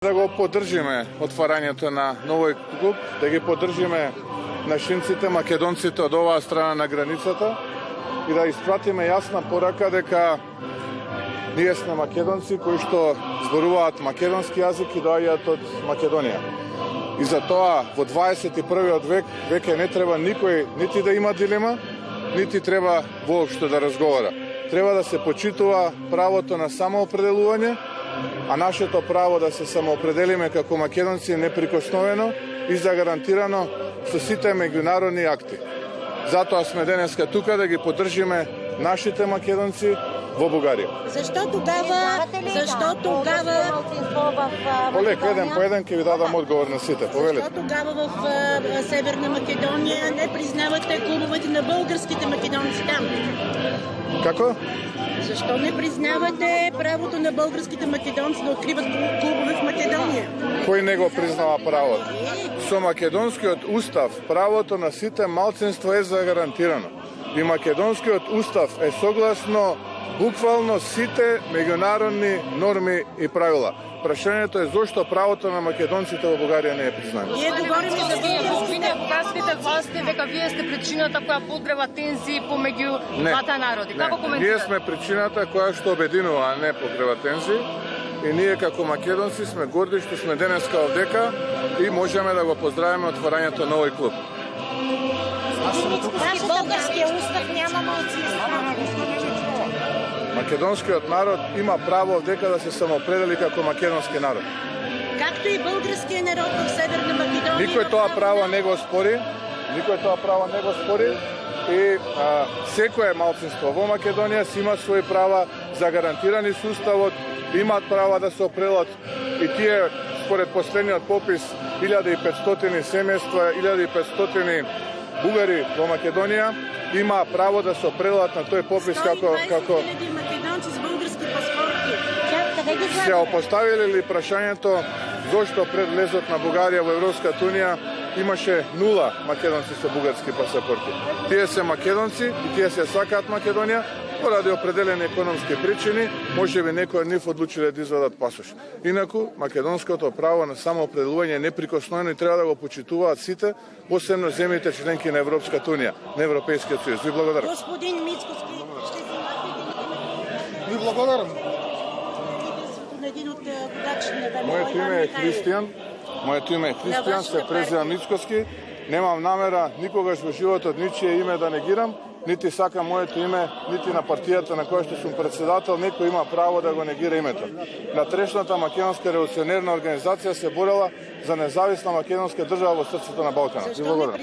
Да го поддржиме отварањето на новој клуб, да ги поддржиме нашинците, македонците од оваа страна на границата и да испратиме јасна порака дека ние сме македонци кои што зборуваат македонски јазик и доаѓаат од Македонија. И за тоа во 21. век веќе не треба никој нити да има дилема, нити треба воопшто да разговара. Треба да се почитува правото на самоопределување, а нашето право да се самоопределиме како македонци е неприкосновено и загарантирано со сите меѓународни акти. Затоа сме денеска тука да ги поддржиме нашите македонци во Бугарија. Защо тогава... Полек, еден по еден ќе ви дадам одговор на сите. Повелете. Защо тогава в Северна Македонија не признавате клубовете на българските македонци там? Како? Защо не признавате правото на българските македонци да откриват клубове в Македонија? Кој не го признава правото? Со македонскиот устав правото на сите малцинства е загарантирано. И македонскиот устав е согласно буквално сите меѓународни норми и правила. Прашањето е зошто правото на македонците во Бугарија не е признано. Ние говориме за Вие бугарските власти дека вие сте причината која подгрева тензии помеѓу двата народи. Како коментирате? Ние сме причината која што обединува, а не покрива тензии. И ние како македонци сме горди што сме денеска овдека и можеме да го поздравиме отварањето на овој клуб. българския устав няма малцинства. Македонскиот народ има право овдека да се самоопредели како македонски народ. Както и българският народ в Северна Македония. Никој тоа право не го спори. И секое малцинство во Македонија си има своји права загарантирани со уставот, имаат права да се определат и тие според последниот попис 1500 семејства, 1500 бугари во Македонија има право да се определат на тој попис како 120.000 македонци с български паспорти. се опоставиле ли прашањето зошто пред влезот на Бугарија во Европската унија имаше 0 македонци со бугарски пасапорти. Тие се македонци и тие се сакаат Македонија, поради определени економски причини, можеби некои од нив одлучиле да извадат пасош. Инаку, македонското право на самоопределување е неприкосновено и треба да го почитуваат сите, посебно земјите членки на Европската унија, на Европејскиот сојуз. Ви благодарам. Господин Мицкоски, ще вземате Ви благодарам. на един от водачите на ВМРО. Моето име е Христијан. Се презивам Мицкоски. Немам намера никогаш во животот ничие име да негирам, нити сакам моето име, нити на партијата на која што сум председател, некој има право да го негира името. Натрешната македонска револуционерна организација се борела за независна македонска држава во срцето на Балканот. Ви благодарам.